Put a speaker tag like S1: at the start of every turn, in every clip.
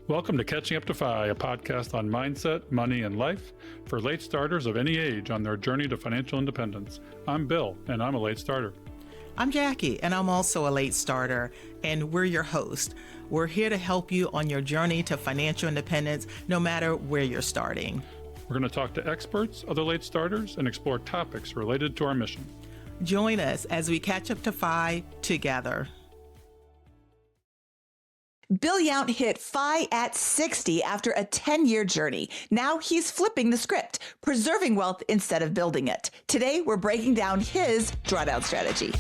S1: Welcome to Catching Up to FI, a podcast on mindset, money, and life for late starters of any age on their journey to financial independence. I'm Bill, and I'm a late starter.
S2: I'm Jackie, and I'm also a late starter, and we're your host. We're here to help you on your journey to financial independence, no matter where you're starting.
S1: We're going to talk to experts, other late starters, and explore topics related to our mission.
S2: Join us as we catch up to FI together.
S3: Bill Yount hit FI at 60 after a 10-year journey. Now he's flipping the script, preserving wealth instead of building it. Today, we're breaking down his drawdown strategy.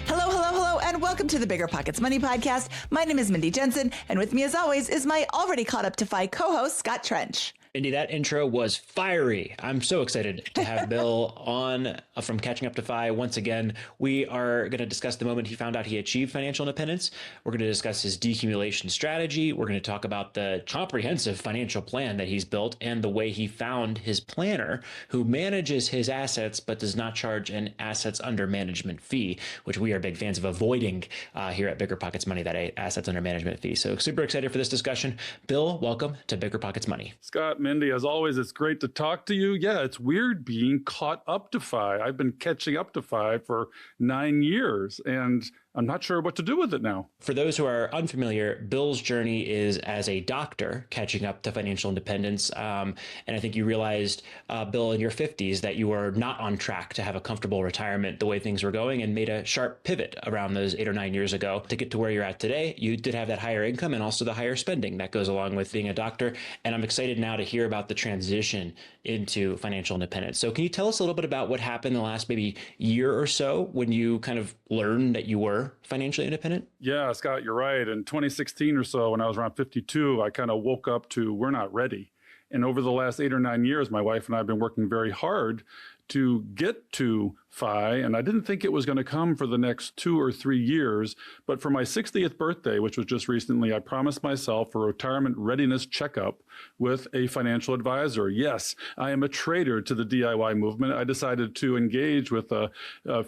S3: Hello, and welcome to the BiggerPockets Money podcast. My name is Mindy Jensen, and with me as always is my already caught up to FI co-host, Scott Trench.
S4: Mindy, that intro was fiery. I'm so excited to have Bill on from Catching Up to FI. Once again, we are going to discuss the moment he found out he achieved financial independence. We're going to discuss his decumulation strategy. We're going to talk about the comprehensive financial plan that he's built and the way he found his planner who manages his assets but does not charge an assets under management fee, which we are big fans of avoiding here at BiggerPockets Money, that assets under management fee. So super excited for this discussion. Bill, welcome to BiggerPockets Money.
S1: Scott, Mindy, as always, it's great to talk to you. Yeah, it's weird being caught up to FI. I've been catching up to FI for 9 years, and I'm not sure what to do with it now.
S4: For those who are unfamiliar, Bill's journey is as a doctor catching up to financial independence. And I think you realized, Bill, in your 50s that you were not on track to have a comfortable retirement the way things were going and made a sharp pivot around those 8 or 9 years ago to get to where you're at today. You did have that higher income and also the higher spending that goes along with being a doctor. And I'm excited now to hear about the transition into financial independence. So can you tell us a little bit about what happened in the last maybe year or so when you kind of learned that you were financially independent?
S1: Yeah, Scott, you're right. In 2016 or so, when I was around 52, I kind of woke up to we're not ready. And over the last 8 or 9 years, my wife and I have been working very hard to get to FI, and I didn't think it was going to come for the next 2 or 3 years. But for my 60th birthday, which was just recently, I promised myself a retirement readiness checkup with a financial advisor. Yes, I am a traitor to the DIY movement. I decided to engage with a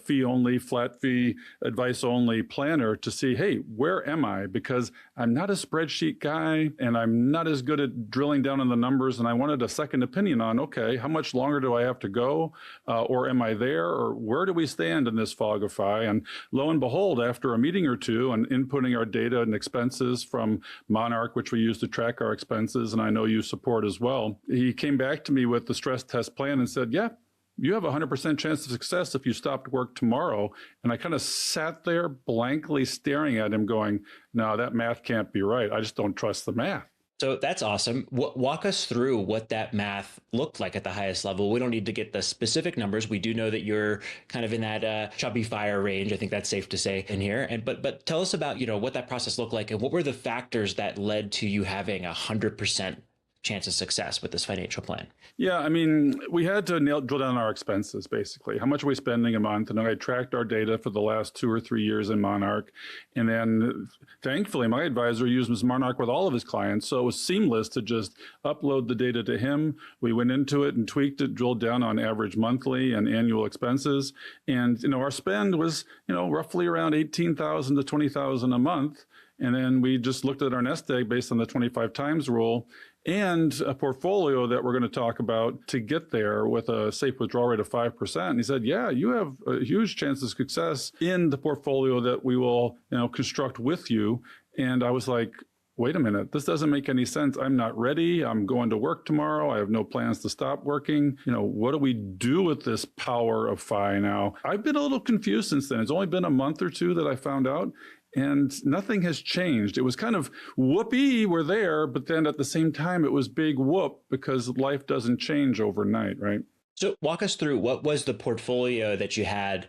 S1: fee-only, flat fee, advice-only planner to see, hey, where am I? Because I'm not a spreadsheet guy, and I'm not as good at drilling down on the numbers, and I wanted a second opinion on, okay, how much longer do I have to go? Or am I there? Or where do we stand in this fog of FI? And lo and behold, after a meeting or two and inputting our data and expenses from Monarch, which we use to track our expenses, and I know you support as well, he came back to me with the stress test plan and said, yeah, you have a 100% chance of success if you stopped work tomorrow. And I kind of sat there blankly staring at him going, no, that math can't be right. I just don't trust the math.
S4: So that's awesome. Walk us through what that math looked like at the highest level. We don't need to get the specific numbers. We do know that you're kind of in that chubby fire range. I think that's safe to say in here. And but tell us about what that process looked like and what were the factors that led to you having 100% chance of success with this financial plan?
S1: Yeah, I mean, we had to drill down our expenses, basically. How much are we spending a month? And I tracked our data for the last 2 or 3 years in Monarch. And then, thankfully, my advisor uses Monarch with all of his clients. So it was seamless to just upload the data to him. We went into it and tweaked it, drilled down on average monthly and annual expenses. And, our spend was, roughly around $18,000 to $20,000 a month. And then we just looked at our nest egg based on the 25 times rule and a portfolio that we're going to talk about to get there with a safe withdrawal rate of 5%. And he said, yeah, you have a huge chance of success in the portfolio that we will, construct with you. And I was like, wait a minute, this doesn't make any sense. I'm not ready. I'm going to work tomorrow. I have no plans to stop working. What do we do with this power of FI now? I've been a little confused since then. It's only been a month or two that I found out. And nothing has changed. It was kind of whoopee, we're there, but then at the same time, it was big whoop because life doesn't change overnight, right?
S4: So walk us through what was the portfolio that you had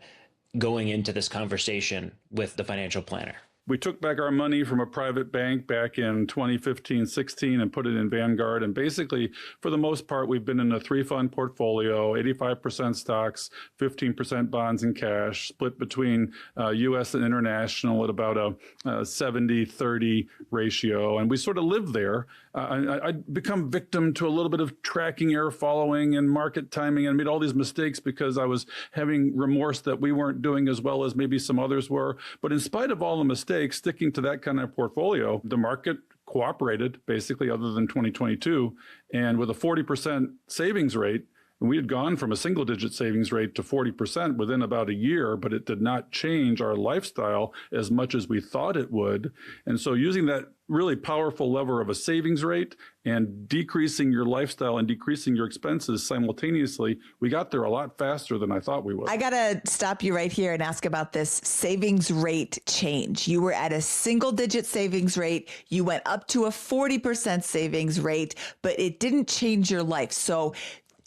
S4: going into this conversation with the financial planner?
S1: We took back our money from a private bank back in 2015-16 and put it in Vanguard. And basically, for the most part, we've been in a 3-fund portfolio, 85% stocks, 15% bonds and cash, split between U.S. and international at about a 70-30 ratio. And we sort of live there. I'd become victim to a little bit of tracking error following and market timing, and made all these mistakes because I was having remorse that we weren't doing as well as maybe some others were. But in spite of all the mistakes, sticking to that kind of portfolio, the market cooperated basically, other than 2022. And with a 40% savings rate, and we had gone from a single-digit savings rate to 40% within about a year, but it did not change our lifestyle as much as we thought it would. And so using that really powerful lever of a savings rate and decreasing your lifestyle and decreasing your expenses simultaneously, we got there a lot faster than I thought we would.
S3: I got to stop you right here and ask about this savings rate change. You were at a single-digit savings rate. You went up to a 40% savings rate, but it didn't change your life. So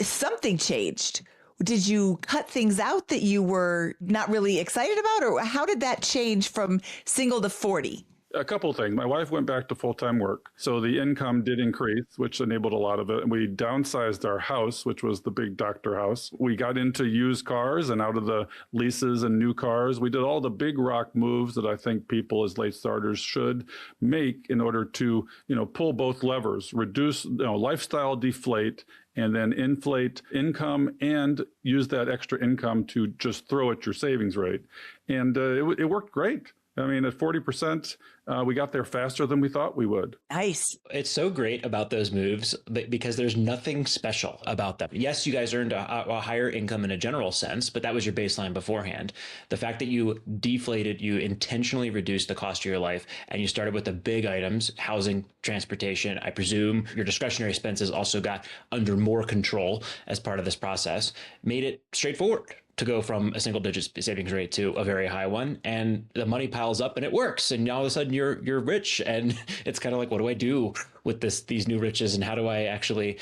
S3: something changed. Did you cut things out that you were not really excited about, or how did that change from single to 40?
S1: A couple of things. My wife went back to full-time work, so the income did increase, which enabled a lot of it. We downsized our house, which was the big doctor house. We got into used cars and out of the leases and new cars. We did all the big rock moves that I think people as late starters should make in order to, pull both levers, reduce, lifestyle deflate, and then inflate income and use that extra income to just throw at your savings rate. And it worked great. I mean, at 40%, we got there faster than we thought we would.
S3: Nice.
S4: It's so great about those moves because there's nothing special about them. Yes, you guys earned a higher income in a general sense, but that was your baseline beforehand. The fact that you deflated, you intentionally reduced the cost of your life, and you started with the big items, housing, transportation. I presume your discretionary expenses also got under more control as part of this process, made it straightforward to go from a single digit savings rate to a very high one, and the money piles up and it works. And all of a sudden you're rich, and it's kind of like, what do I do with these new riches, and how do I actually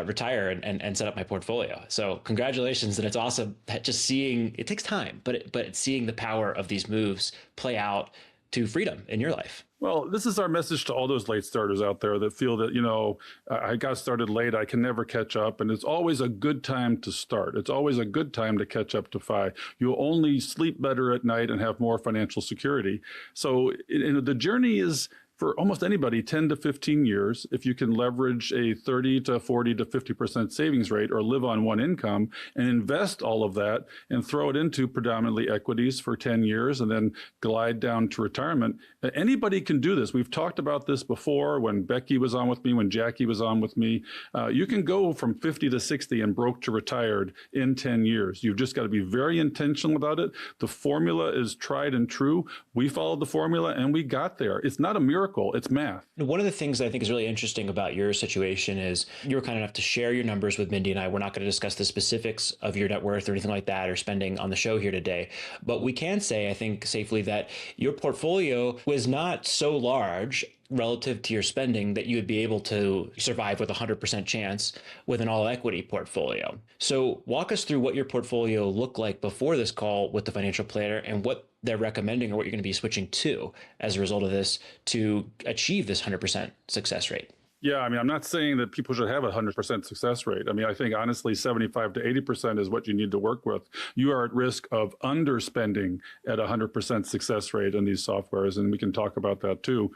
S4: retire and set up my portfolio? So congratulations. And it's awesome just seeing, it takes time, but seeing the power of these moves play out to freedom in your life.
S1: Well, this is our message to all those late starters out there that feel that, I got started late, I can never catch up. And it's always a good time to start. It's always a good time to catch up to FI. You'll only sleep better at night and have more financial security. So the journey is, for almost anybody, 10 to 15 years, if you can leverage a 30 to 40 to 50% savings rate or live on one income and invest all of that and throw it into predominantly equities for 10 years and then glide down to retirement. Anybody can do this. We've talked about this before when Becky was on with me, when Jackie was on with me. You can go from 50 to 60 and broke to retired in 10 years. You've just got to be very intentional about it. The formula is tried and true. We followed the formula and we got there. It's not a miracle. It's math.
S4: One of the things that I think is really interesting about your situation is you were kind enough to share your numbers with Mindy and I. We're not going to discuss the specifics of your net worth or anything like that or spending on the show here today. But we can say, I think safely, that your portfolio was not so large relative to your spending that you would be able to survive with a 100% chance with an all equity portfolio. So walk us through what your portfolio looked like before this call with the financial planner and what they're recommending or what you're going to be switching to as a result of this to achieve this 100% success rate.
S1: Yeah, I mean, I'm not saying that people should have a 100% success rate. I mean, I think honestly, 75 to 80% is what you need to work with. You are at risk of underspending at 100% success rate in these softwares, and we can talk about that too.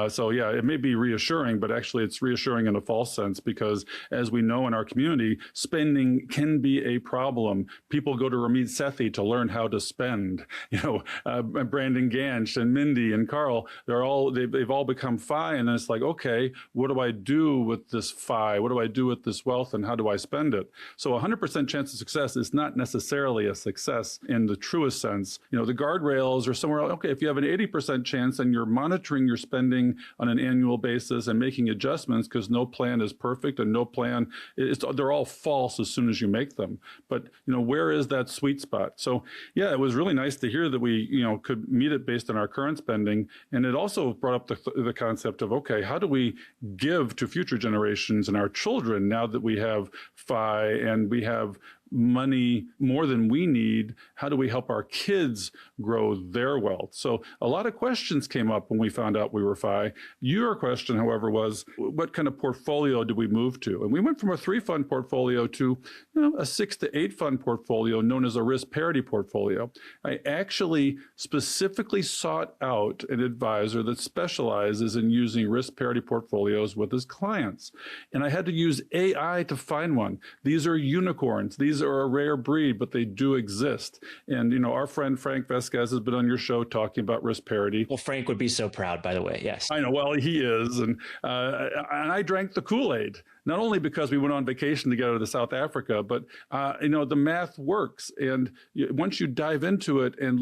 S1: So yeah, it may be reassuring, but actually it's reassuring in a false sense because as we know in our community, spending can be a problem. People go to Ramit Sethi to learn how to spend. Brandon Ganch and Mindy and Carl, they've all become FI, and then it's like, okay, what do I do with this FI? What do I do with this wealth, and how do I spend it? So 100% chance of success is not necessarily a success in the truest sense. The guardrails are somewhere else. Okay, if you have an 80% chance and you're monitoring your spending on an annual basis and making adjustments, because no plan is perfect and no plan, they're all false as soon as you make them. But where is that sweet spot? So yeah, it was really nice to hear that we could meet it based on our current spending, and it also brought up the concept of, okay, how do we give to future generations and our children now that we have FI and we have money more than we need? How do we help our kids grow their wealth? So a lot of questions came up when we found out we were FI. Your question, however, was what kind of portfolio do we move to? And we went from a 3-fund portfolio to a 6 to 8-fund portfolio known as a risk-parity portfolio. I actually specifically sought out an advisor that specializes in using risk-parity portfolios with his clients. And I had to use AI to find one. These are unicorns. These are a rare breed, but they do exist. And, our friend Frank Vasquez has been on your show talking about risk parity.
S4: Well, Frank would be so proud, by the way. Yes.
S1: I know. Well, he is. And I drank the Kool-Aid, not only because we went on vacation together to South Africa, but, the math works. And once you dive into it and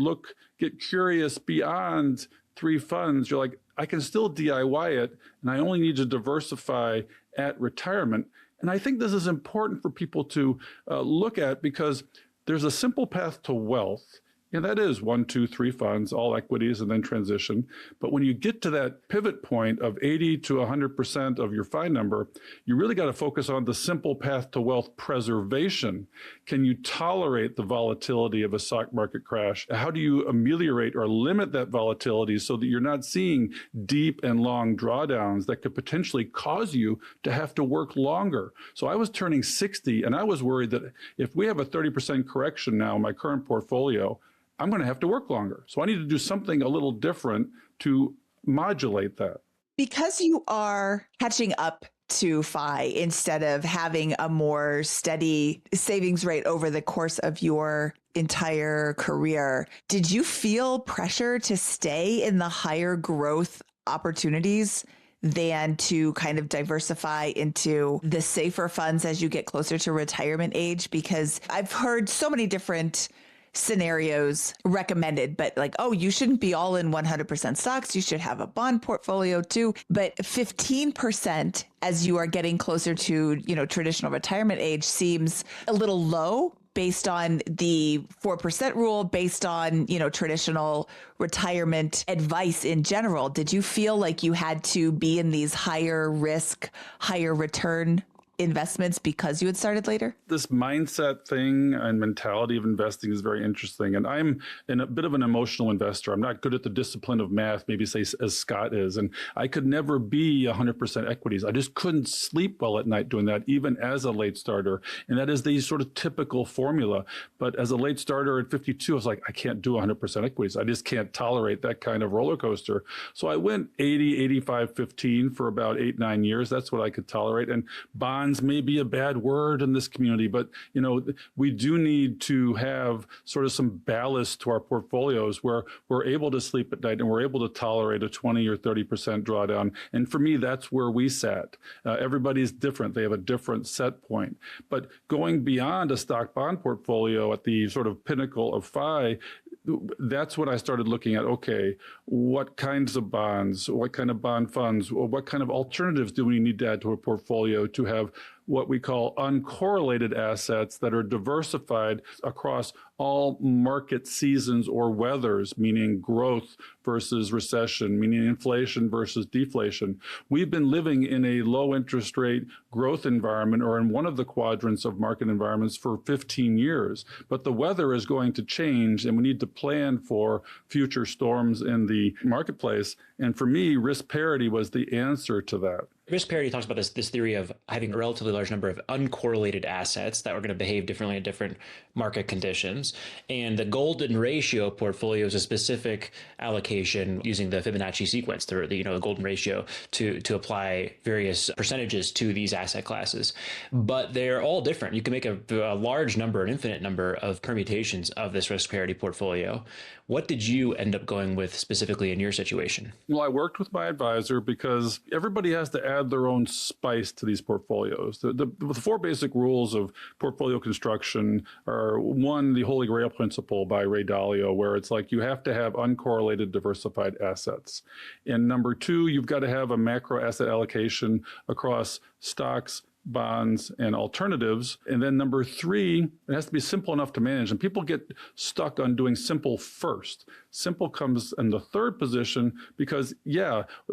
S1: get curious beyond 3 funds, you're like, I can still DIY it, and I only need to diversify at retirement. And I think this is important for people to look at, because there's a simple path to wealth. And that is 1, 2, 3 funds, all equities, and then transition. But when you get to that pivot point of 80 to 100% of your FI number, you really got to focus on the simple path to wealth preservation. Can you tolerate the volatility of a stock market crash? How do you ameliorate or limit that volatility so that you're not seeing deep and long drawdowns that could potentially cause you to have to work longer? So I was turning 60, and I was worried that if we have a 30% correction now in my current portfolio, I'm going to have to work longer. So I need to do something a little different to modulate that.
S3: Because you are catching up to FI instead of having a more steady savings rate over the course of your entire career, did you feel pressure to stay in the higher growth opportunities than to kind of diversify into the safer funds as you get closer to retirement age? Because I've heard so many different scenarios recommended, but like, oh, you shouldn't be all in 100% stocks. You should have a bond portfolio too. But 15% as you are getting closer to, traditional retirement age seems a little low based on the 4% rule, based on, traditional retirement advice in general. Did you feel like you had to be in these higher risk, higher return investments because you had started later?
S1: This mindset thing and mentality of investing is very interesting. And I'm a bit of an emotional investor. I'm not good at the discipline of math, maybe say as Scott is. And I could never be 100% equities. I just couldn't sleep well at night doing that, even as a late starter. And that is the sort of typical formula. But as a late starter at 52, I was like, I can't do 100% equities. I just can't tolerate that kind of roller coaster. So I went 80, 85, 15 for about 8-9 years. That's what I could tolerate. And bonds may be a bad word in this community, but we do need to have sort of some ballast to our portfolios where we're able to sleep at night and we're able to tolerate a 20 or 30% drawdown. And for me, that's where we sat. Everybody's different. They have a different set point. But going beyond a stock bond portfolio at the sort of pinnacle of FI, that's when I started looking at, okay, what kinds of bonds, what kind of bond funds, or what kind of alternatives do we need to add to a portfolio to have what we call uncorrelated assets that are diversified across all market seasons or weathers, meaning growth versus recession, meaning inflation versus deflation. We've been living in a low interest rate growth environment, or in one of the quadrants of market environments, for 15 years. But the weather is going to change, and we need to plan for future storms in the marketplace. And for me, risk parity was the answer to that.
S4: Risk parity talks about this theory of having a relatively large number of uncorrelated assets that are going to behave differently in different market conditions. And the golden ratio portfolio is a specific allocation using the Fibonacci sequence, the golden ratio, to apply various percentages to these asset classes. But they're all different. You can make a large number, an infinite number of permutations of this risk parity portfolio. What did you end up going with specifically in your situation?
S1: Well, I worked with my advisor because everybody has to add their own spice to these portfolios. The 4 basic rules of portfolio construction are: 1, the Holy Grail principle by Ray Dalio, where it's like you have to have uncorrelated diversified assets. And number 2, you've got to have a macro asset allocation across stocks, bonds, and alternatives. And then number 3, it has to be simple enough to manage. And people get stuck on doing simple first. Simple comes in the 3rd position because,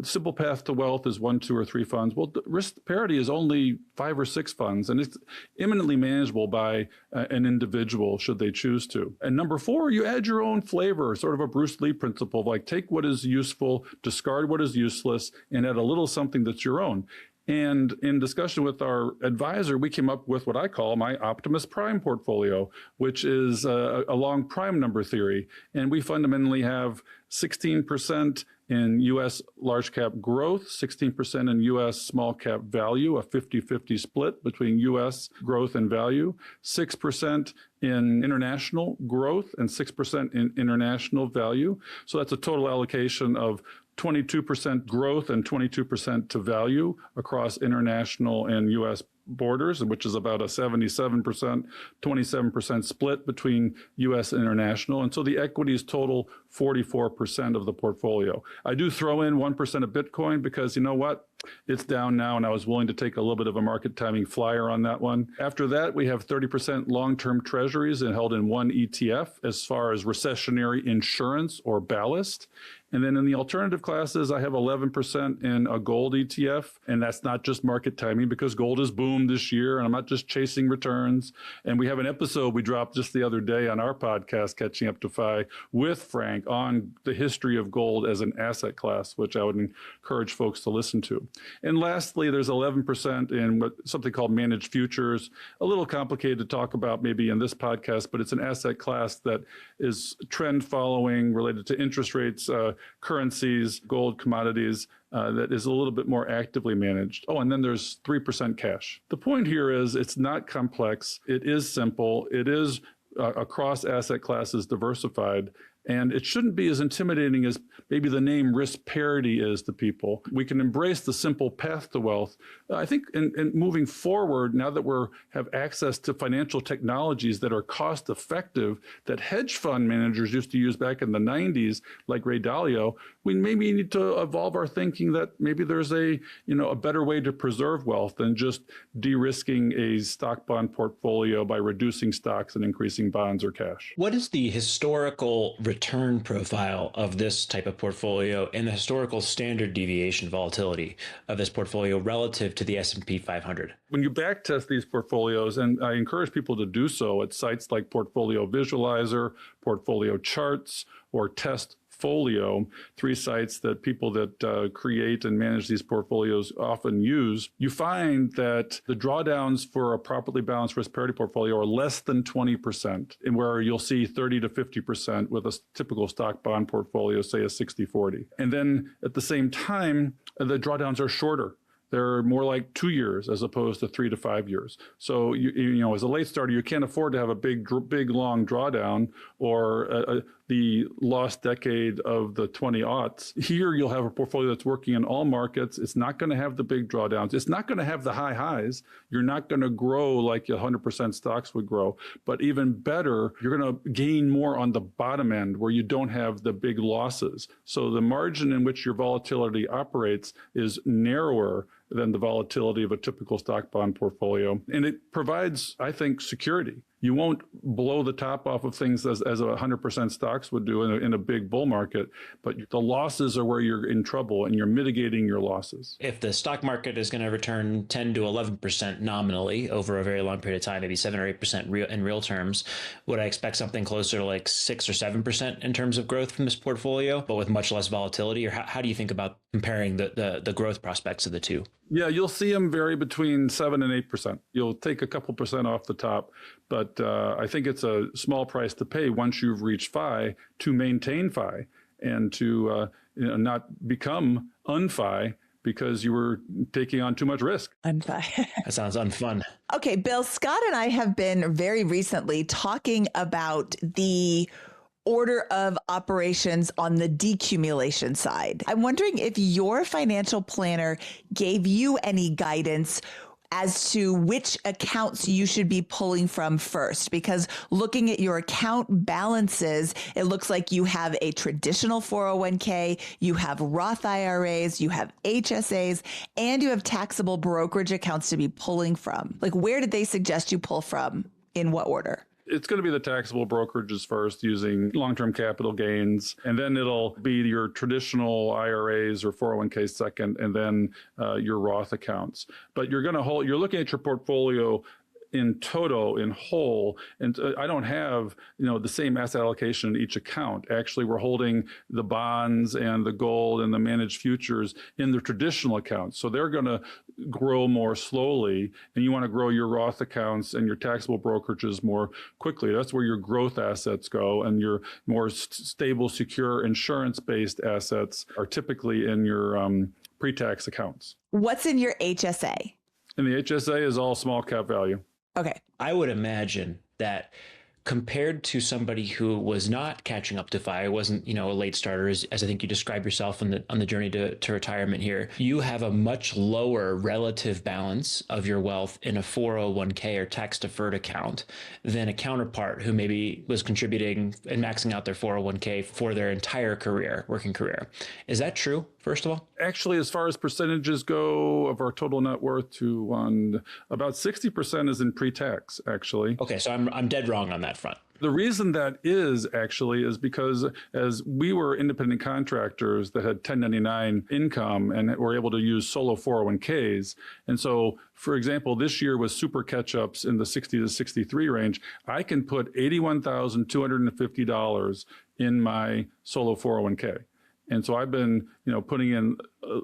S1: simple path to wealth is 1, 2, or 3 funds. Well, risk parity is only 5 or 6 funds, and it's eminently manageable by an individual should they choose to. And number 4, you add your own flavor, sort of a Bruce Lee principle, like take what is useful, discard what is useless, and add a little something that's your own. And in discussion with our advisor, we came up with what I call my Optimus Prime portfolio, which is along prime number theory. And we fundamentally have 16% in U.S. large cap growth, 16% in U.S. small cap value, a 50-50 split between U.S. growth and value, 6% in international growth, and 6% in international value. So that's a total allocation of 22% growth and 22% to value across international and U.S. borders, which is about a 77%, 27% split between U.S. and international. And so the equities total 44% of the portfolio. I do throw in 1% of Bitcoin because, you know what? It's down now, and I was willing to take a little bit of a market timing flyer on that one. After that, we have 30% long-term treasuries and held in one ETF as far as recessionary insurance or ballast. And then in the alternative classes, I have 11% in a gold ETF. And that's not just market timing because gold has boomed this year and I'm not just chasing returns. And we have an episode we dropped just the other day on our podcast, Catching Up to FI, with Frank on the history of gold as an asset class, which I would encourage folks to listen to. And lastly, there's 11% in something called managed futures. A little complicated to talk about maybe in this podcast, but it's an asset class that is trend following related to interest rates, currencies, gold, commodities, that is a little bit more actively managed. Oh, and then there's 3% cash. The point here is it's not complex. It is simple. It is across asset classes diversified. And it shouldn't be as intimidating as maybe the name risk parity is to people. We can embrace the simple path to wealth. I think in moving forward, now that we have access to financial technologies that are cost effective, that hedge fund managers used to use back in the 90s, like Ray Dalio, we maybe need to evolve our thinking that maybe there's a better way to preserve wealth than just de-risking a stock bond portfolio by reducing stocks and increasing bonds or cash.
S4: What is the historical return profile of this type of portfolio and the historical standard deviation volatility of this portfolio relative to the S&P 500?
S1: When you backtest these portfolios, and I encourage people to do so at sites like Portfolio Visualizer, Portfolio Charts, or Testfolio, 3 sites that people that create and manage these portfolios often use, you find that the drawdowns for a properly balanced risk parity portfolio are less than 20%, and where you'll see 30 to 50% with a typical stock bond portfolio, say a 60-40. And then at the same time, the drawdowns are shorter. They're more like 2 years as opposed to 3 to 5 years. So, as a late starter, you can't afford to have a big, long drawdown or the lost decade of the 20-aughts. Here, you'll have a portfolio that's working in all markets. It's not going to have the big drawdowns. It's not going to have the high highs. You're not going to grow like 100% stocks would grow. But even better, you're going to gain more on the bottom end where you don't have the big losses. So the margin in which your volatility operates is narrower than the volatility of a typical stock bond portfolio. And it provides, I think, security. You won't blow the top off of things as 100% stocks would do in a big bull market, but the losses are where you're in trouble and you're mitigating your losses.
S4: If the stock market is going to return 10 to 11% nominally over a very long period of time, maybe 7 or 8% in real terms, would I expect something closer to like 6 or 7% in terms of growth from this portfolio, but with much less volatility? Or how do you think about comparing the growth prospects of the two?
S1: Yeah, you'll see them vary between 7 and 8%. You'll take a couple percent off the top, but I think it's a small price to pay once you've reached FI to maintain FI and to not become un-FI because you were taking on too much risk.
S3: Un-FI.
S4: That sounds unfun.
S3: Okay, Bill, Scott and I have been very recently talking about the order of operations on the decumulation side. I'm wondering if your financial planner gave you any guidance as to which accounts you should be pulling from first, because looking at your account balances, it looks like you have a traditional 401k, you have Roth IRAs, you have HSAs, and you have taxable brokerage accounts to be pulling from. Like, where did they suggest you pull from? In what order?
S1: It's going to be the taxable brokerages first using long-term capital gains, and then it'll be your traditional IRAs or 401k second, and then your Roth accounts. But you're looking at your portfolio in toto, in whole, and I don't have, the same asset allocation in each account. Actually, we're holding the bonds and the gold and the managed futures in the traditional accounts. So they're going to grow more slowly, and you want to grow your Roth accounts and your taxable brokerages more quickly. That's where your growth assets go, and your more stable, secure, insurance-based assets are typically in your pre-tax accounts.
S3: What's in your HSA?
S1: And the HSA is all small cap value.
S3: Okay.
S4: I would imagine that compared to somebody who was not catching up to FI, wasn't, a late starter, as I think you describe yourself on the journey to retirement here, you have a much lower relative balance of your wealth in a 401k or tax deferred account than a counterpart who maybe was contributing and maxing out their 401k for their entire working career. Is that true, first of all?
S1: Actually, as far as percentages go of our total net worth about 60% is in pre-tax, actually.
S4: Okay, so I'm dead wrong on that front.
S1: The reason that is because as we were independent contractors that had 1099 income and were able to use solo 401ks. And so, for example, this year with super catch-ups in the 60 to 63 range, I can put $81,250 in my solo 401k. And so I've been, putting in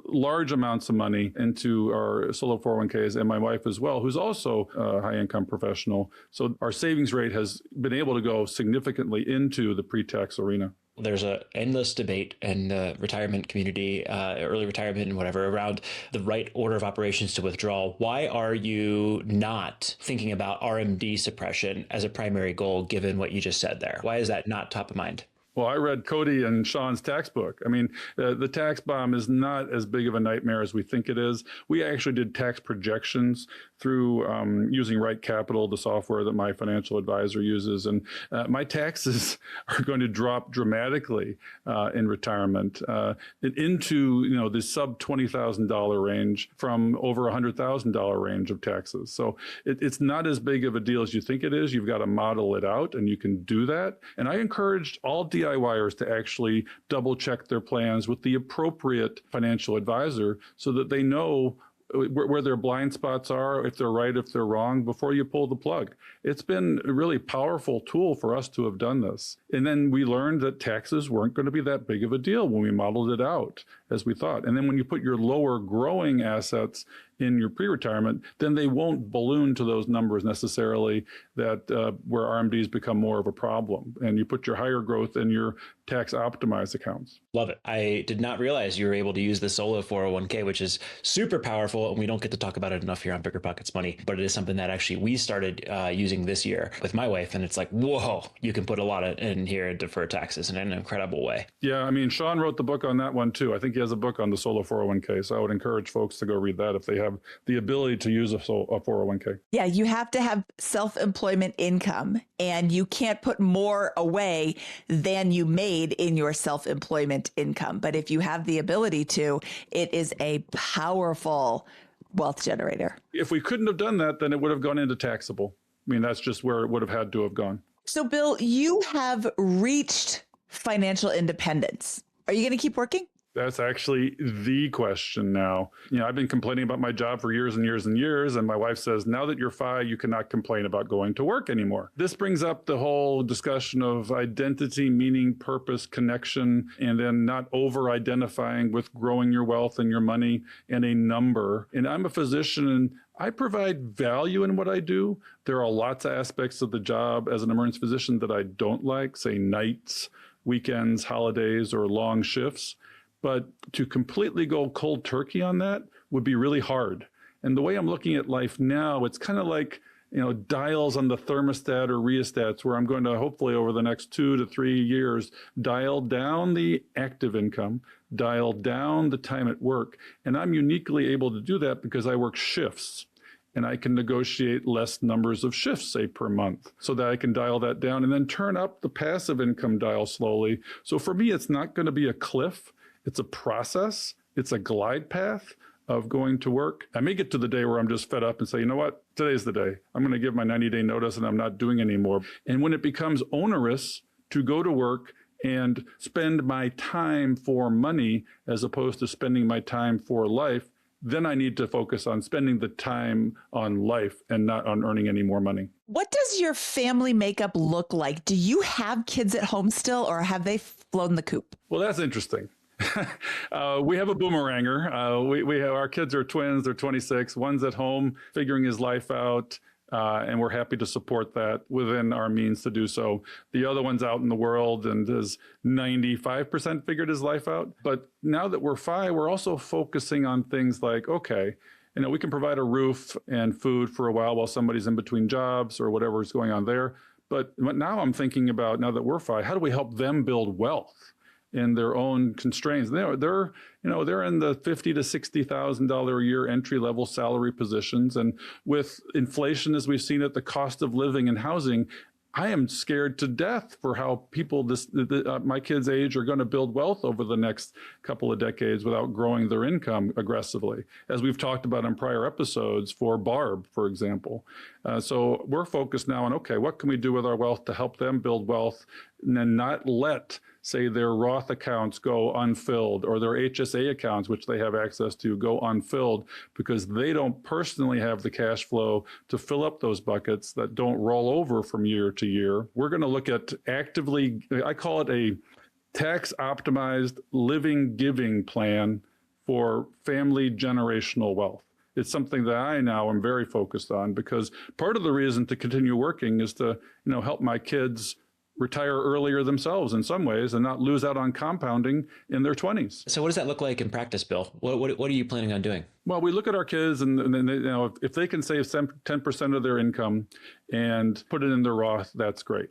S1: large amounts of money into our solo 401ks, and my wife as well, who's also a high income professional. So our savings rate has been able to go significantly into the pre-tax arena.
S4: There's an endless debate in the retirement community, early retirement and whatever, around the right order of operations to withdrawal. Why are you not thinking about RMD suppression as a primary goal, given what you just said there? Why is that not top of mind?
S1: Well, I read Cody and Sean's tax book. I mean, the tax bomb is not as big of a nightmare as we think it is. We actually did tax projections through using Right Capital, the software that my financial advisor uses. And my taxes are going to drop dramatically in retirement into, the sub $20,000 range from over $100,000 range of taxes. So it's not as big of a deal as you think it is. You've got to model it out, and you can do that. And I encouraged all DIYers to actually double check their plans with the appropriate financial advisor so that they know where their blind spots are, if they're right, if they're wrong, before you pull the plug. It's been a really powerful tool for us to have done this. And then we learned that taxes weren't going to be that big of a deal when we modeled it out as we thought. And then when you put your lower growing assets in your pre-retirement, then they won't balloon to those numbers necessarily that where RMDs become more of a problem. And you put your higher growth in your tax optimized accounts.
S4: Love it. I did not realize you were able to use the solo 401k, which is super powerful. And we don't get to talk about it enough here on BiggerPockets Money, but it is something that actually we started using this year with my wife. And it's like, whoa, you can put a lot in here and defer taxes in an incredible way.
S1: Yeah. I mean, Sean wrote the book on that one too. I think he has a book on the solo 401k. So I would encourage folks to go read that if they have the ability to use a 401k.
S3: Yeah, you have to have self-employment income, and you can't put more away than you made in your self-employment income. But if you have the ability to, it is a powerful wealth generator.
S1: If we couldn't have done that, then it would have gone into taxable. I mean, that's just where it would have had to have gone.
S3: So, Bill, you have reached financial independence. Are you going to keep working?
S1: That's actually the question now. I've been complaining about my job for years and years and years. And my wife says, now that you're FI, you cannot complain about going to work anymore. This brings up the whole discussion of identity, meaning, purpose, connection, and then not over-identifying with growing your wealth and your money and a number. And I'm a physician, and I provide value in what I do. There are lots of aspects of the job as an emergency physician that I don't like, say nights, weekends, holidays, or long shifts. But to completely go cold turkey on that would be really hard. And the way I'm looking at life now, it's kind of like, dials on the thermostat or rheostats, where I'm going to hopefully over the next 2 to 3 years, dial down the active income, dial down the time at work. And I'm uniquely able to do that because I work shifts. and I can negotiate less numbers of shifts, say, per month, so that I can dial that down and then turn up the passive income dial slowly. So for me, it's not going to be a cliff. It's a process. It's a glide path of going to work. I may get to the day where I'm just fed up and say, you know what, today's the day. I'm going to give my 90-day notice and I'm not doing anymore. And when it becomes onerous to go to work and spend my time for money as opposed to spending my time for life, then I need to focus on spending the time on life and not on earning any more money.
S3: What does your family makeup look like? Do you have kids at home still, or have they flown the coop?
S1: Well, that's interesting. We have a boomeranger. We have, our kids are twins. They're 26. One's at home figuring his life out. And we're happy to support that within our means to do so. The other one's out in the world and has 95% figured his life out. But now that we're 5, we're also focusing on things like, okay, we can provide a roof and food for a while somebody's in between jobs or whatever is going on there. But now I'm thinking about, now that we're 5, how do we help them build wealth in their own constraints? They're in the $50,000 to $60,000 a year entry level salary positions, and with inflation as we've seen it, the cost of living and housing, I am scared to death for how people my kids' age are going to build wealth over the next couple of decades without growing their income aggressively, as we've talked about in prior episodes for Barb, for example. So we're focused now on, okay, what can we do with our wealth to help them build wealth and then not let, say, their Roth accounts go unfilled, or their HSA accounts, which they have access to, go unfilled because they don't personally have the cash flow to fill up those buckets that don't roll over from year to year. We're going to look at actively, I call it a tax optimized living giving plan for family generational wealth. It's something that I now am very focused on, because part of the reason to continue working is to, help my kids retire earlier themselves in some ways and not lose out on compounding in their 20s.
S4: So what does that look like in practice, Bill? What are you planning on doing?
S1: Well, we look at our kids and they, if they can save 10% of their income and put it in their Roth, that's great.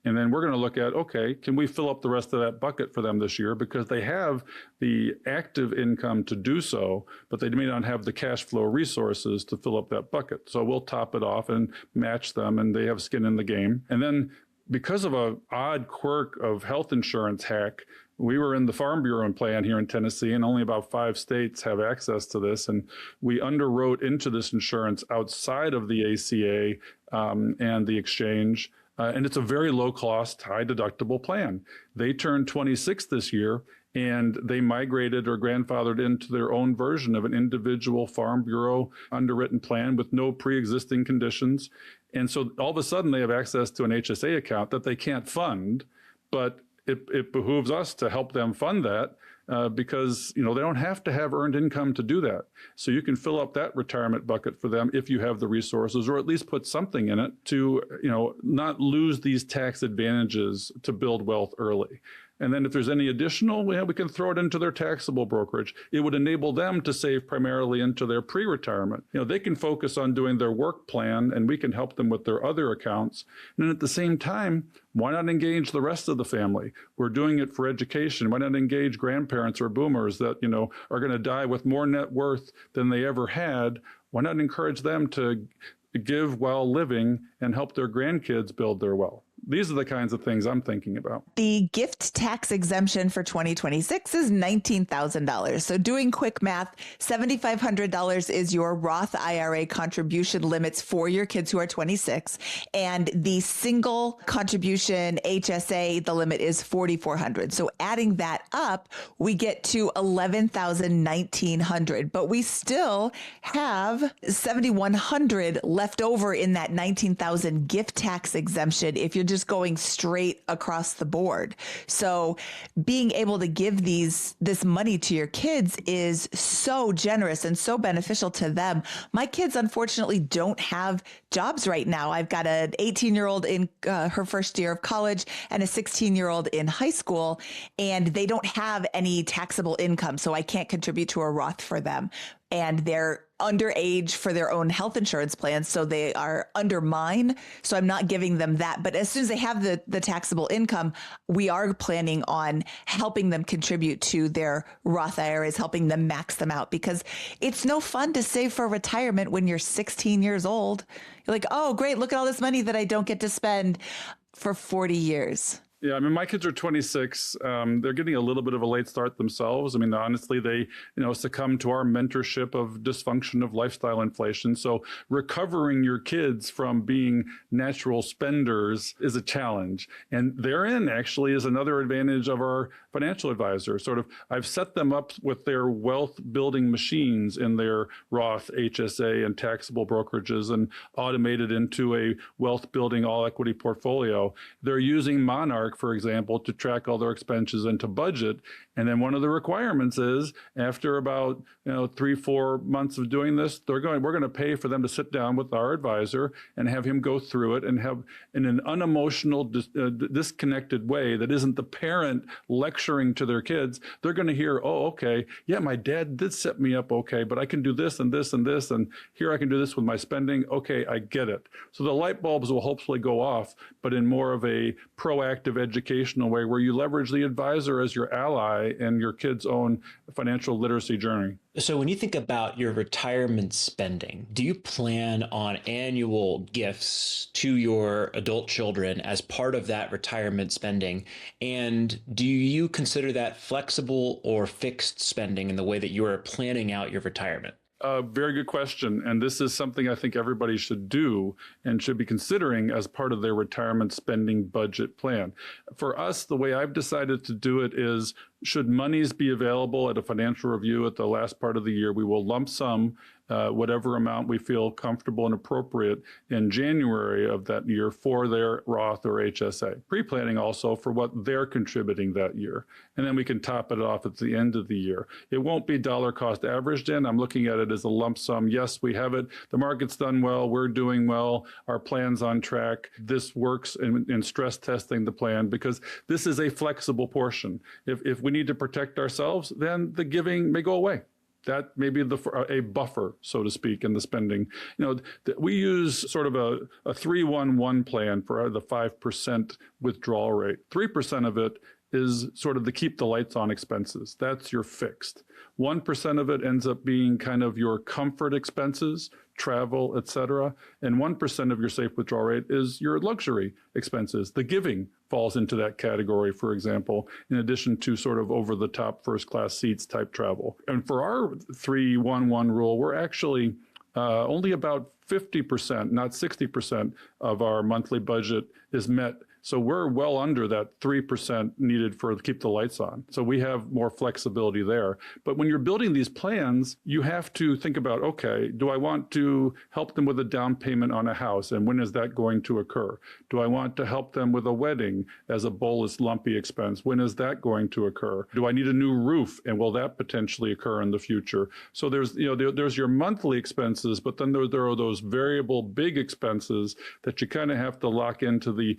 S1: And then we're going to look at, okay, can we fill up the rest of that bucket for them this year? Because they have the active income to do so, but they may not have the cash flow resources to fill up that bucket. So we'll top it off and match them, and they have skin in the game. And then because of an odd quirk of health insurance hack, we were in the Farm Bureau plan here in Tennessee, and only about 5 states have access to this. And we underwrote into this insurance outside of the ACA and the exchange. And it's a very low cost, high deductible plan. They turned 26 this year, and they migrated or grandfathered into their own version of an individual Farm Bureau underwritten plan with no pre-existing conditions. And so all of a sudden they have access to an HSA account that they can't fund, but it behooves us to help them fund that because they don't have to have earned income to do that. So you can fill up that retirement bucket for them if you have the resources, or at least put something in it to not lose these tax advantages to build wealth early. And then if there's any additional, we can throw it into their taxable brokerage. It would enable them to save primarily into their pre-retirement. They can focus on doing their work plan, and we can help them with their other accounts. And then at the same time, why not engage the rest of the family? We're doing it for education. Why not engage grandparents or boomers that, are going to die with more net worth than they ever had? Why not encourage them to give while living and help their grandkids build their wealth? These are the kinds of things I'm thinking about.
S3: The gift tax exemption for 2026 is $19,000. So doing quick math, $7,500 is your Roth IRA contribution limits for your kids who are 26. And the single contribution HSA, the limit is $4,400. So adding that up, we get to $11,900. But we still have $7,100 left over in that $19,000 gift tax exemption if you're just going straight across the board. So being able to give this money to your kids is so generous and so beneficial to them. My kids, unfortunately, don't have jobs right now. I've got an 18-year-old in her first year of college and a 16-year-old in high school, and they don't have any taxable income, so I can't contribute to a Roth for them. And they're underage for their own health insurance plans, so they are under mine. So I'm not giving them that. But as soon as they have the taxable income, we are planning on helping them contribute to their Roth IRAs, helping them max them out, because it's no fun to save for retirement when you're 16 years old. You're like, oh, great, look at all this money that I don't get to spend for 40 years.
S1: Yeah, I mean, my kids are 26. They're getting a little bit of a late start themselves. I mean, honestly, they, succumb to our mentorship of dysfunction of lifestyle inflation. So recovering your kids from being natural spenders is a challenge. And therein actually is another advantage of our financial advisor. I've set them up with their wealth building machines in their Roth, HSA, and taxable brokerages, and automated into a wealth building all equity portfolio. They're using Monarch, for example, to track all their expenses and to budget. And then one of the requirements is after about 3-4 months of doing this, we're going to pay for them to sit down with our advisor and have him go through it and have in an unemotional, disconnected way that isn't the parent lecturing to their kids. They're going to hear, oh, okay, yeah, my dad did set me up okay, but I can do this and this and this, and here I can do this with my spending. Okay, I get it. So the light bulbs will hopefully go off, but in more of a proactive educational way where you leverage the advisor as your ally in your kid's own financial literacy journey.
S4: So when you think about your retirement spending, do you plan on annual gifts to your adult children as part of that retirement spending? And do you consider that flexible or fixed spending in the way that you are planning out your retirement?
S1: Very good question. And this is something I think everybody should do and should be considering as part of their retirement spending budget plan. For us, the way I've decided to do it is, should monies be available at a financial review at the last part of the year, we will lump sum whatever amount we feel comfortable and appropriate in January of that year for their Roth or HSA. Pre-planning also for what they're contributing that year. And then we can top it off at the end of the year. It won't be dollar cost averaged in. I'm looking at it as a lump sum. Yes, we have it. The market's done well. We're doing well. Our plan's on track. This works in stress testing the plan because this is a flexible portion. If we need to protect ourselves, then the giving may go away. That may be a buffer, so to speak, in the spending. We use sort of a 3-1-1 plan for the 5% withdrawal rate. 3% of it is sort of the keep the lights on expenses. That's your fixed. 1% of it ends up being kind of your comfort expenses, travel, et cetera. And 1% of your safe withdrawal rate is your luxury expenses. The giving falls into that category, for example, in addition to sort of over the top first class seats type travel. And for our 3-1-1 rule, we're actually only about 50%, not 60% of our monthly budget is met. So we're well under that 3% needed for keep the lights on. So we have more flexibility there. But when you're building these plans, you have to think about, okay, do I want to help them with a down payment on a house? And when is that going to occur? Do I want to help them with a wedding as a bolus lumpy expense? When is that going to occur? Do I need a new roof? And will that potentially occur in the future? So there's your monthly expenses, but then there are those variable big expenses that you kind of have to lock into the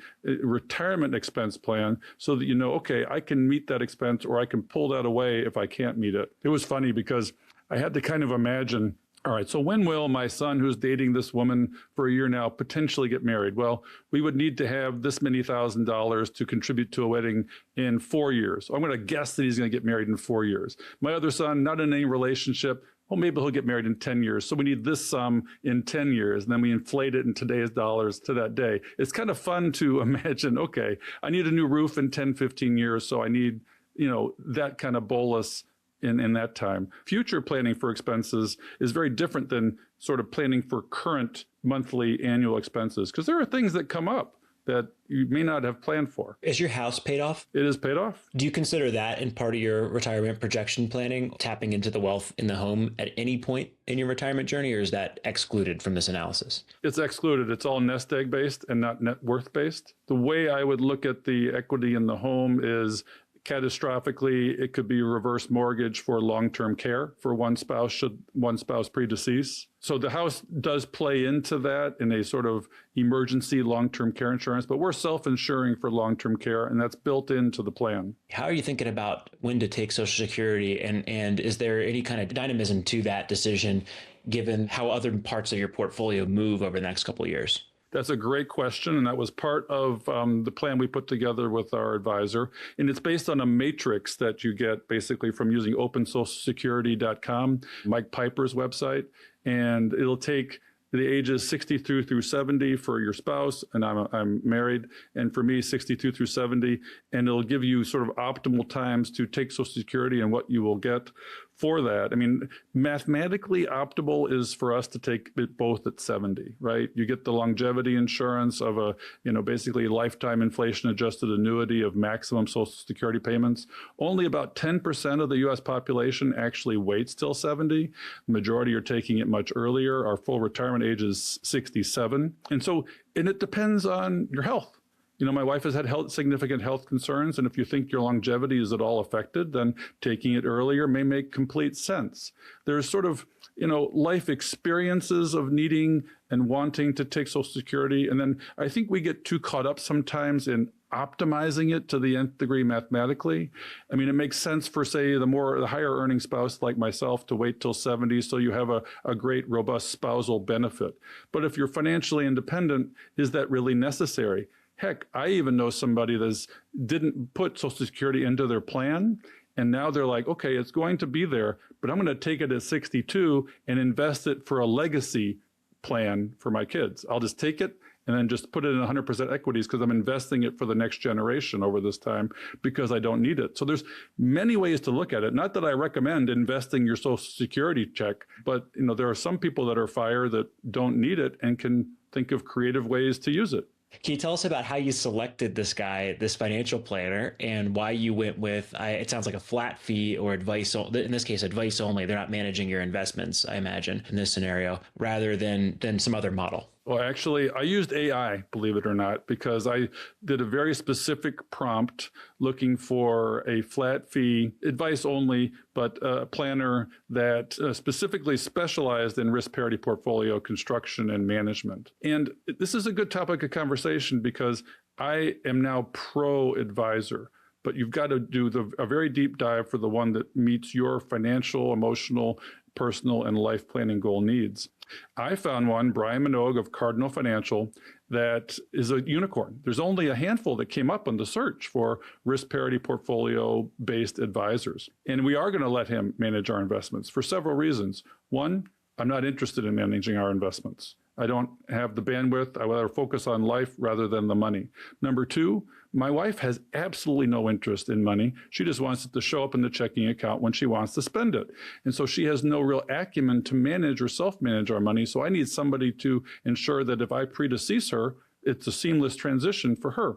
S1: retirement expense plan so that okay, I can meet that expense or I can pull that away if I can't meet it. It was funny because I had to kind of imagine, all right, so when will my son, who's dating this woman for a year now, potentially get married? Well, we would need to have this many $1,000s to contribute to a wedding in 4 years. So I'm going to guess that he's going to get married in 4 years. My other son, not in any relationship. Well, maybe he'll get married in 10 years. So we need this sum in 10 years. And then we inflate it in today's dollars to that day. It's kind of fun to imagine, okay, I need a new roof in 10, 15 years. So I need, that kind of bolus in that time. Future planning for expenses is very different than sort of planning for current monthly annual expenses because there are things that come up that you may not have planned for.
S4: Is your house paid off?
S1: It is paid off.
S4: Do you consider that in part of your retirement projection planning, tapping into the wealth in the home at any point in your retirement journey, or is that excluded from this analysis?
S1: It's excluded. It's all nest egg based and not net worth based. The way I would look at the equity in the home is catastrophically, it could be a reverse mortgage for long-term care for one spouse should one spouse predecease. So the house does play into that in a sort of emergency long-term care insurance, but we're self-insuring for long-term care, and that's built into the plan.
S4: How are you thinking about when to take Social Security, and is there any kind of dynamism to that decision given how other parts of your portfolio move over the next couple of years?
S1: That's a great question, and that was part of the plan we put together with our advisor. And it's based on a matrix that you get basically from using opensocialsecurity.com, Mike Piper's website, and it'll take the ages 62 through 70 for your spouse, and I'm married, and for me, 62 through 70, and it'll give you sort of optimal times to take Social Security and what you will get for that. I mean, mathematically optimal is for us to take it both at 70, right? You get the longevity insurance of a, basically lifetime inflation adjusted annuity of maximum Social Security payments. Only about 10% of the US population actually waits till 70. The majority are taking it much earlier. Our full retirement age is 67. And it depends on your health. My wife has had significant health concerns, and if you think your longevity is at all affected, then taking it earlier may make complete sense. There's sort of, life experiences of needing and wanting to take Social Security, and then I think we get too caught up sometimes in optimizing it to the nth degree mathematically. I mean, it makes sense for, say, the higher earning spouse like myself to wait till 70 so you have a great, robust spousal benefit. But if you're financially independent, is that really necessary? Heck, I even know somebody that didn't put Social Security into their plan, and now they're like, okay, it's going to be there, but I'm going to take it at 62 and invest it for a legacy plan for my kids. I'll just take it and then just put it in 100% equities because I'm investing it for the next generation over this time because I don't need it. So there's many ways to look at it. Not that I recommend investing your Social Security check, but there are some people that are FIRE that don't need it and can think of creative ways to use it.
S4: Can you tell us about how you selected this guy, this financial planner, and why you went with, it sounds like a flat fee or advice, in this case, advice only. They're not managing your investments, I imagine, in this scenario, rather than some other model.
S1: Well, actually, I used AI, believe it or not, because I did a very specific prompt looking for a flat fee, advice only, but a planner that specifically specialized in risk parity portfolio construction and management. And this is a good topic of conversation because I am now pro advisor. But you've got to do a very deep dive for the one that meets your financial, emotional, personal, and life planning goal needs. I found one, Brian Minogue of Cardinal Financial, that is a unicorn. There's only a handful that came up on the search for risk parity portfolio-based advisors. And we are going to let him manage our investments for several reasons. One, I'm not interested in managing our investments. I don't have the bandwidth. I would rather focus on life rather than the money. Number two, my wife has absolutely no interest in money. She just wants it to show up in the checking account when she wants to spend it. And so she has no real acumen to manage or self-manage our money. So I need somebody to ensure that if I predecease her, it's a seamless transition for her.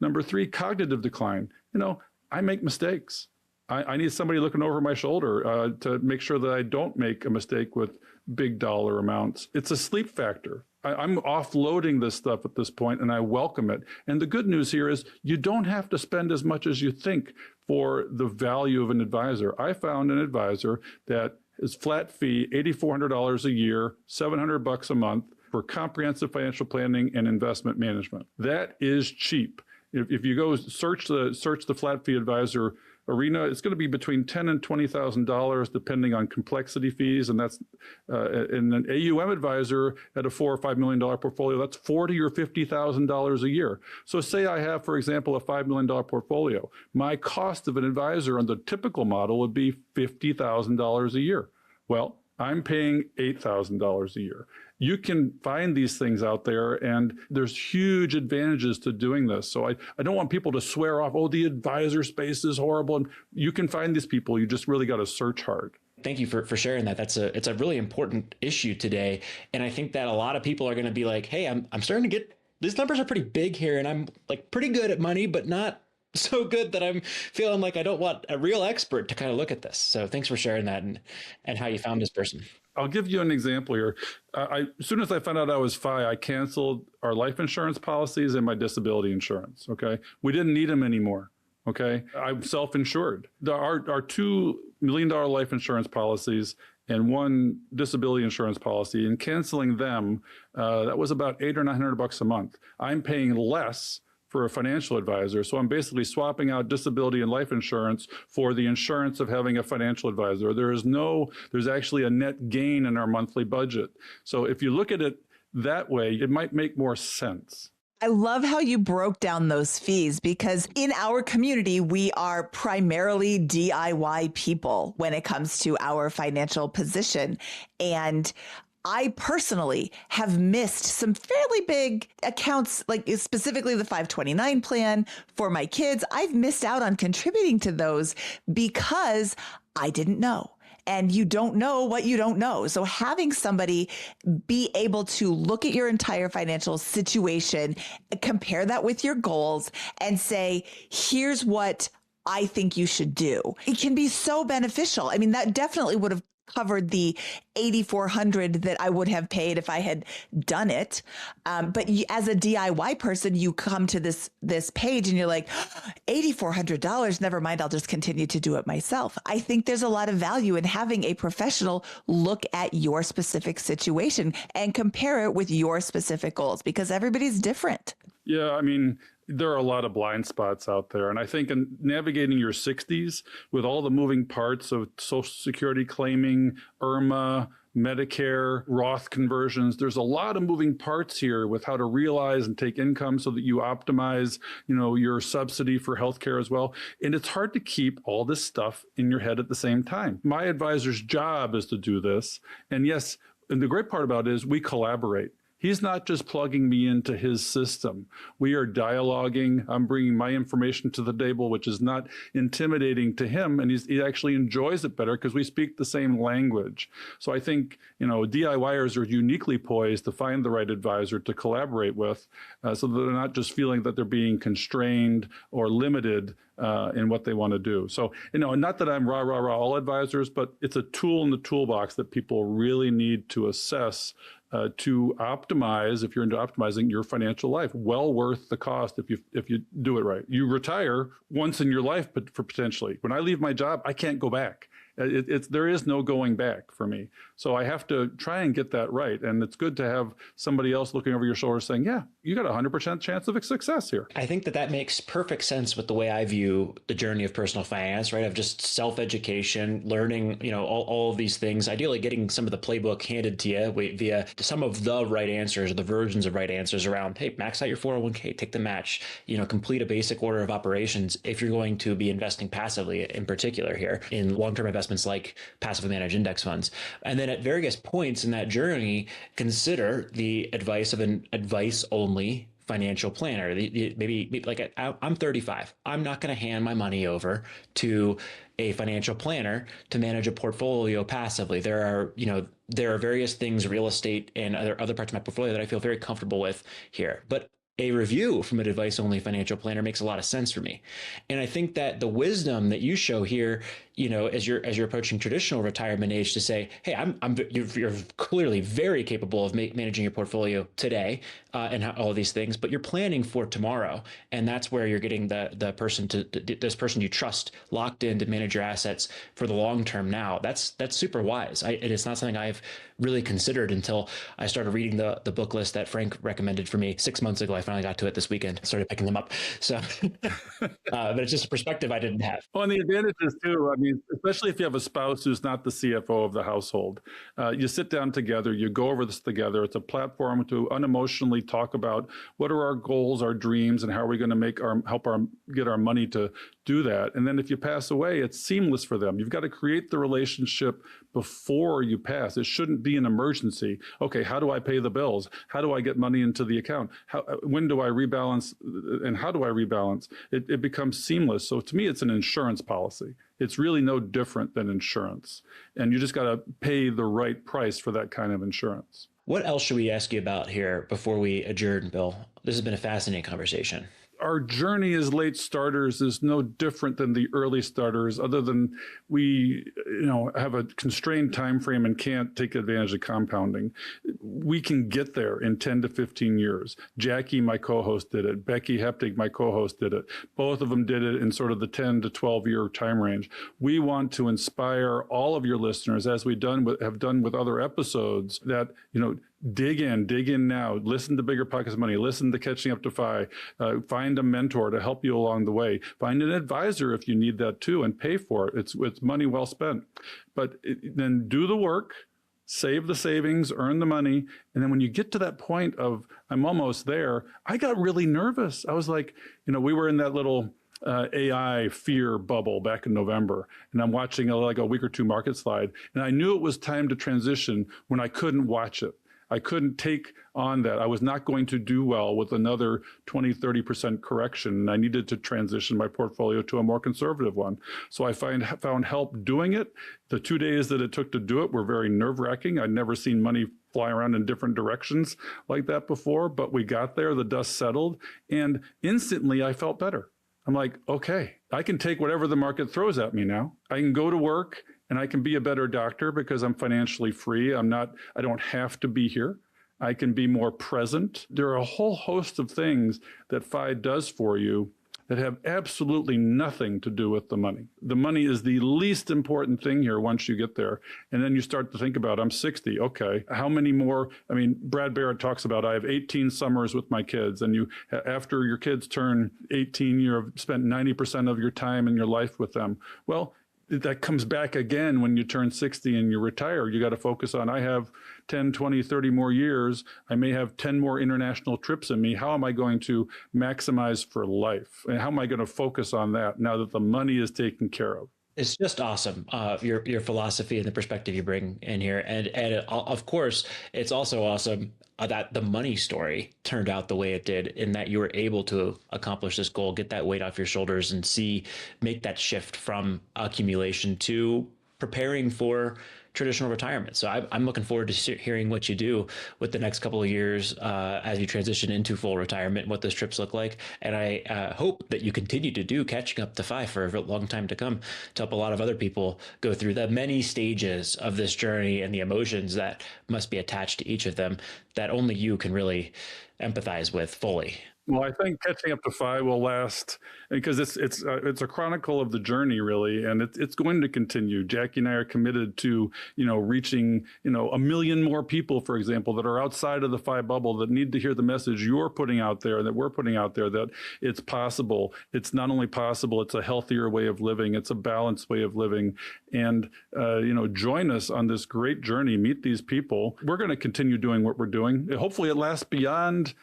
S1: Number three, cognitive decline. I make mistakes. I need somebody looking over my shoulder to make sure that I don't make a mistake with big dollar amounts. It's a sleep factor. I'm offloading this stuff at this point, and I welcome it. And the good news here is you don't have to spend as much as you think for the value of an advisor. I found an advisor that is flat fee, $8,400 a year, $700 a month for comprehensive financial planning and investment management. That is cheap. If you go search the flat fee advisor arena, it's going to be between $10,000 and $20,000 depending on complexity fees, and that's in an AUM advisor at a $4 or $5 million portfolio, that's $40,000 or $50,000 a year. So say I have, for example, a $5 million portfolio. My cost of an advisor on the typical model would be $50,000 a year. Well, I'm paying $8,000 a year. You can find these things out there, and there's huge advantages to doing this. So I don't want people to swear off, oh, the advisor space is horrible. And you can find these people. You just really got to search hard.
S4: Thank you for sharing that. It's a really important issue today. And I think that a lot of people are going to be like, hey, I'm starting to get, these numbers are pretty big here, and I'm like pretty good at money, but not so good that I'm feeling like I don't want a real expert to kind of look at this. So thanks for sharing that and how you found this person.
S1: I'll give you an example here. As soon as I found out I was FI, I canceled our life insurance policies and my disability insurance, okay? We didn't need them anymore, okay? I'm self-insured. Our $2 million life insurance policies and one disability insurance policy, and canceling them, that was about $800 or $900 a month. I'm paying less for a financial advisor. So I'm basically swapping out disability and life insurance for the insurance of having a financial advisor. There's actually a net gain in our monthly budget. So if you look at it that way, it might make more sense.
S3: I love how you broke down those fees, because in our community, we are primarily DIY people when it comes to our financial position. And I personally have missed some fairly big accounts, like specifically the 529 plan for my kids. I've missed out on contributing to those because I didn't know. And you don't know what you don't know. So having somebody be able to look at your entire financial situation, compare that with your goals, and say, here's what I think you should do, it can be so beneficial. I mean, that definitely would have covered the $8,400 that I would have paid if I had done it. But as a DIY person, you come to this page and you're like, $8,400, never mind, I'll just continue to do it myself. I think there's a lot of value in having a professional look at your specific situation and compare it with your specific goals, because everybody's different.
S1: Yeah, I mean, there are a lot of blind spots out there. And I think in navigating your 60s with all the moving parts of Social Security claiming, IRMA, Medicare, Roth conversions, there's a lot of moving parts here with how to realize and take income so that you optimize, your subsidy for healthcare as well. And it's hard to keep all this stuff in your head at the same time. My advisor's job is to do this. And yes, and the great part about it is we collaborate. He's not just plugging me into his system. We are dialoguing. I'm bringing my information to the table, which is not intimidating to him. And he actually enjoys it better because we speak the same language. So I think, DIYers are uniquely poised to find the right advisor to collaborate with so that they're not just feeling that they're being constrained or limited in what they want to do. So, not that I'm rah, all advisors, but it's a tool in the toolbox that people really need to assess to optimize, if you're into optimizing your financial life. Well worth the cost if you do it right. You retire once in your life, but for potentially. When I leave my job, I can't go back. There is no going back for me. So I have to try and get that right. And it's good to have somebody else looking over your shoulder saying, yeah, you got a 100% chance of success here.
S4: I think that makes perfect sense with the way I view the journey of personal finance, right? Of just self-education, learning, all of these things, ideally getting some of the playbook handed to you via some of the right answers, or the versions of right answers around, hey, max out your 401k, take the match, complete a basic order of operations if you're going to be investing passively, in particular here in long-term investments like passively managed index funds. And then at various points in that journey, consider the advice of an advice-only financial planner. Maybe like I'm 35. I'm not going to hand my money over to a financial planner to manage a portfolio passively. There are various things, real estate and other parts of my portfolio that I feel very comfortable with here. But a review from an advice-only financial planner makes a lot of sense for me. And I think that the wisdom that you show here, as you're approaching traditional retirement age, to say, hey, you're clearly very capable of managing your portfolio today and all of these things, but you're planning for tomorrow, and that's where you're getting this person you trust locked in to manage your assets for the long term. Now, that's super wise. It's not something I've really considered until I started reading the book list that Frank recommended for me 6 months ago. I finally got to it this weekend, started picking them up. So, but it's just a perspective I didn't have.
S1: Well, and the advantages too, especially if you have a spouse who's not the CFO of the household, you sit down together, you go over this together. It's a platform to unemotionally talk about what are our goals, our dreams, and how are we going to get our money to do that. And then if you pass away, it's seamless for them. You've got to create the relationship before you pass. It shouldn't be an emergency. Okay, how do I pay the bills? How do I get money into the account? When do I rebalance, and how do I rebalance? It becomes seamless. So to me, it's an insurance policy. It's really no different than insurance. And you just got to pay the right price for that kind of insurance.
S4: What else should we ask you about here before we adjourn, Bill? This has been a fascinating conversation.
S1: Our journey as late starters is no different than the early starters, other than we, have a constrained time frame and can't take advantage of compounding. We can get there in 10 to 15 years. Jackie, my co-host, did it. Becky Heptig, my co-host, did it. Both of them did it in sort of the 10 to 12 year time range. We want to inspire all of your listeners, as have done with other episodes, that, dig in now. Listen to BiggerPockets Money. Listen to Catching Up to FI. Find a mentor to help you along the way. Find an advisor if you need that too, and pay for it. It's money well spent. But then do the work, save the savings, earn the money. And then when you get to that point of, I'm almost there, I got really nervous. I was like, we were in that little AI fear bubble back in November, and I'm watching like a week or two market slide, and I knew it was time to transition when I couldn't watch it. I couldn't take on that. I was not going to do well with another 20, 30% correction. And I needed to transition my portfolio to a more conservative one. So I found help doing it. The 2 days that it took to do it were very nerve-wracking. I'd never seen money fly around in different directions like that before, but we got there, the dust settled, and instantly I felt better. I'm like, okay, I can take whatever the market throws at me now. I can go to work and I can be a better doctor because I'm financially free. I don't have to be here. I can be more present. There are a whole host of things that FI does for you that have absolutely nothing to do with the money. The money is the least important thing here once you get there. And then you start to think about, I'm 60. Okay, how many more? I mean, Brad Barrett talks about, I have 18 summers with my kids. And after your kids turn 18, you've spent 90% of your time in your life with them. Well, that comes back again when you turn 60 and you retire. You got to focus on, I have 10, 20, 30 more years. I may have 10 more international trips in me. How am I going to maximize for life? And how am I going to focus on that now that the money is taken care of?
S4: It's just awesome, your philosophy and the perspective you bring in here. And of course, it's also awesome that the money story turned out the way it did, in that you were able to accomplish this goal, get that weight off your shoulders, and make that shift from accumulation to preparing for traditional retirement. So I'm looking forward to hearing what you do with the next couple of years as you transition into full retirement, what those trips look like. And I hope that you continue to do Catching Up to FI for a long time to come, to help a lot of other people go through the many stages of this journey and the emotions that must be attached to each of them that only you can really empathize with fully.
S1: Well, I think Catching Up to FI will last because it's a chronicle of the journey, really, and it's going to continue. Jackie and I are committed to reaching 1 million more people, for example, that are outside of the FI bubble that need to hear the message you're putting out there, that we're putting out there, that it's possible. It's not only possible; it's a healthier way of living. It's a balanced way of living, and join us on this great journey. Meet these people. We're going to continue doing what we're doing. Hopefully, it lasts beyond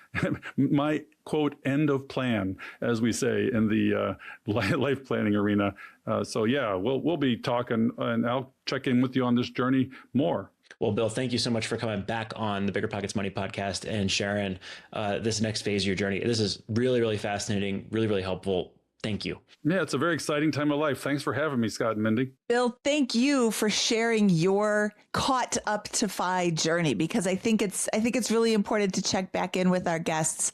S1: my quote, end of plan, as we say in the life planning arena. So yeah, we'll be talking, and I'll check in with you on this journey more.
S4: Well, Bill, thank you so much for coming back on the BiggerPockets Money podcast and sharing this next phase of your journey. This is really, really fascinating, really, really helpful. Thank you.
S1: Yeah, it's a very exciting time of life. Thanks for having me, Scott and Mindy.
S3: Bill, thank you for sharing your caught up to FI journey, because I think it's really important to check back in with our guests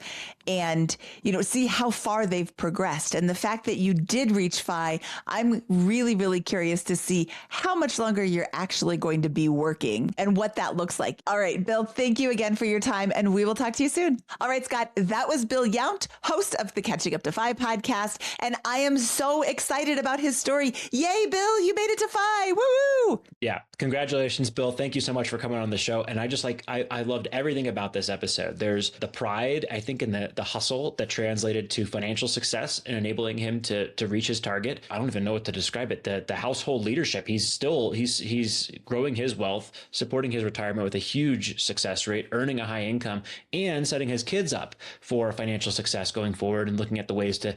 S3: and see how far they've progressed. And the fact that you did reach FI, I'm really, really curious to see how much longer you're actually going to be working and what that looks like. All right, Bill, thank you again for your time, and we will talk to you soon. All right, Scott, that was Bill Yount, host of the Catching Up to FI podcast, and I am so excited about his story. Yay, Bill, you made it to FI. Woo!
S4: Yeah. Congratulations, Bill. Thank you so much for coming on the show. And I loved everything about this episode. There's the pride, I think, in the hustle that translated to financial success and enabling him to reach his target. I don't even know what to describe it. The household leadership. He's growing his wealth, supporting his retirement with a huge success rate, earning a high income, and setting his kids up for financial success going forward, and looking at the ways to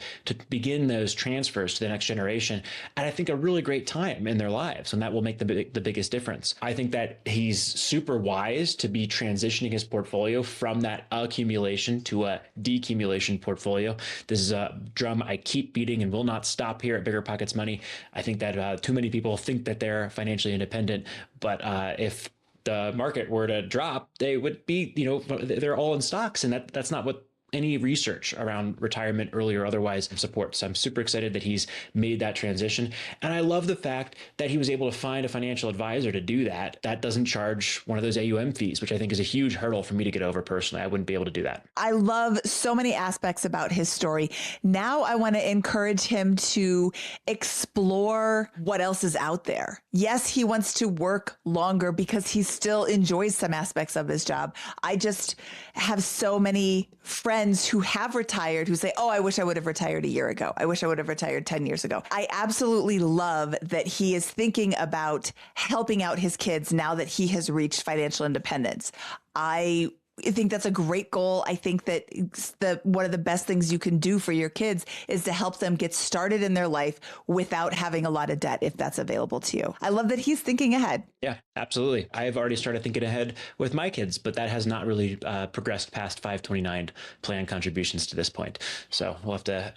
S4: begin those transfers to the next generation. And I think a really great time in their lives, and that will make the biggest difference. I think that he's super wise to be transitioning his portfolio from that accumulation to a decumulation portfolio. This is a drum I keep beating and will not stop here at BiggerPockets Money. I think that too many people think that they're financially independent, but if the market were to drop, they would be, they're all in stocks, and that's not what any research around retirement early or otherwise support. So I'm super excited that he's made that transition. And I love the fact that he was able to find a financial advisor to do that. That doesn't charge one of those AUM fees, which I think is a huge hurdle for me to get over personally. I wouldn't be able to do that.
S3: I love so many aspects about his story. Now I want to encourage him to explore what else is out there. Yes, he wants to work longer because he still enjoys some aspects of his job. I just have so many friends who have retired who say, oh, I wish I would have retired a year ago. I wish I would have retired 10 years ago. I absolutely love that he is thinking about helping out his kids now that he has reached financial independence. I think that's a great goal. I think that one of the best things you can do for your kids is to help them get started in their life without having a lot of debt, if that's available to you. I love that he's thinking ahead.
S4: Yeah, absolutely. I've already started thinking ahead with my kids, but that has not really progressed past 529 plan contributions to this point. So I'll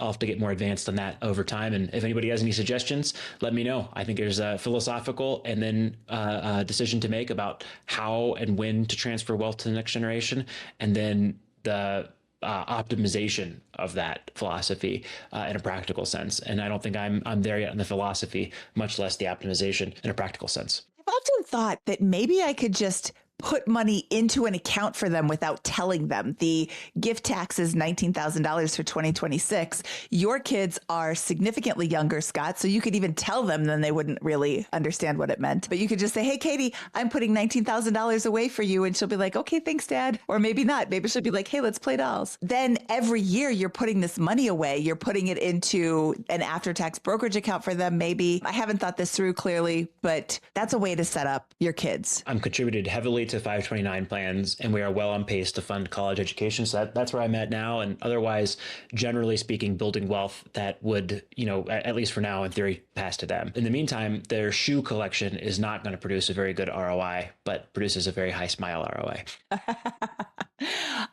S4: have to get more advanced on that over time. And if anybody has any suggestions, let me know. I think there's a philosophical and then a decision to make about how and when to transfer wealth to the next generation. And then the optimization of that philosophy in a practical sense. And I don't think I'm there yet in the philosophy, much less the optimization in a practical sense.
S3: I've often thought that maybe I could just put money into an account for them without telling them. The gift tax is $19,000 for 2026. Your kids are significantly younger, Scott, so you could even tell them, then they wouldn't really understand what it meant. But you could just say, hey, Katie, I'm putting $19,000 away for you. And she'll be like, okay, thanks, Dad. Or maybe not. Maybe she'll be like, hey, let's play dolls. Then every year you're putting this money away. You're putting it into an after-tax brokerage account for them, maybe. I haven't thought this through clearly, but that's a way to set up your kids.
S4: I'm contributed heavily to 529 plans, and we are well on pace to fund college education. So that's where I'm at now. And otherwise, generally speaking, building wealth that would, at least for now, in theory, pass to them. In the meantime, their shoe collection is not going to produce a very good ROI, but produces a very high smile ROI.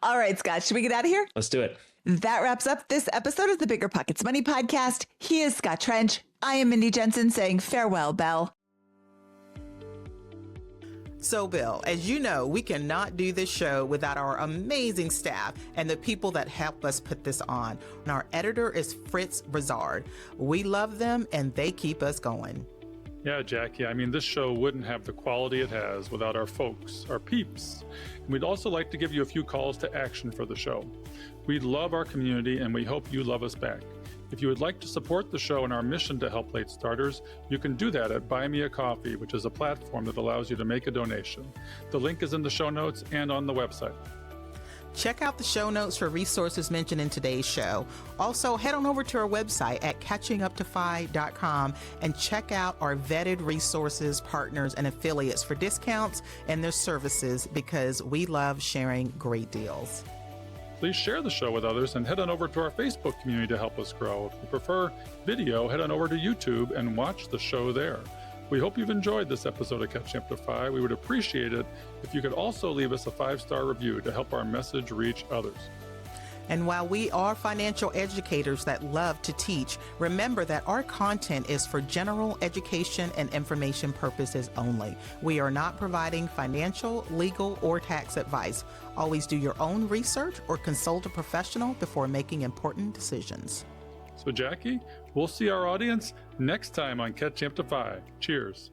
S3: All right, Scott, should we get out of here?
S4: Let's do it.
S3: That wraps up this episode of the BiggerPockets Money podcast. He is Scott Trench. I am Mindy Jensen saying farewell, Belle.
S2: So, Bill, as you know, we cannot do this show without our amazing staff and the people that help us put this on. And our editor is Fritz Brizard. We love them and they keep us going.
S1: Yeah, Jackie, this show wouldn't have the quality it has without our folks, our peeps. And we'd also like to give you a few calls to action for the show. We love our community and we hope you love us back. If you would like to support the show and our mission to help late starters, you can do that at Buy Me a Coffee, which is a platform that allows you to make a donation. The link is in the show notes and on the website.
S2: Check out the show notes for resources mentioned in today's show. Also, head on over to our website at catchinguptofi.com and check out our vetted resources, partners, and affiliates for discounts and their services because we love sharing great deals.
S1: Please share the show with others and head on over to our Facebook community to help us grow. If you prefer video, head on over to YouTube and watch the show there. We hope you've enjoyed this episode of Catching Up to Fi. We would appreciate it if you could also leave us a 5-star review to help our message reach others.
S2: And while we are financial educators that love to teach, remember that our content is for general education and information purposes only. We are not providing financial, legal, or tax advice. Always do your own research or consult a professional before making important decisions.
S1: So, Jackie, we'll see our audience next time on Catching Up to Fi. Cheers.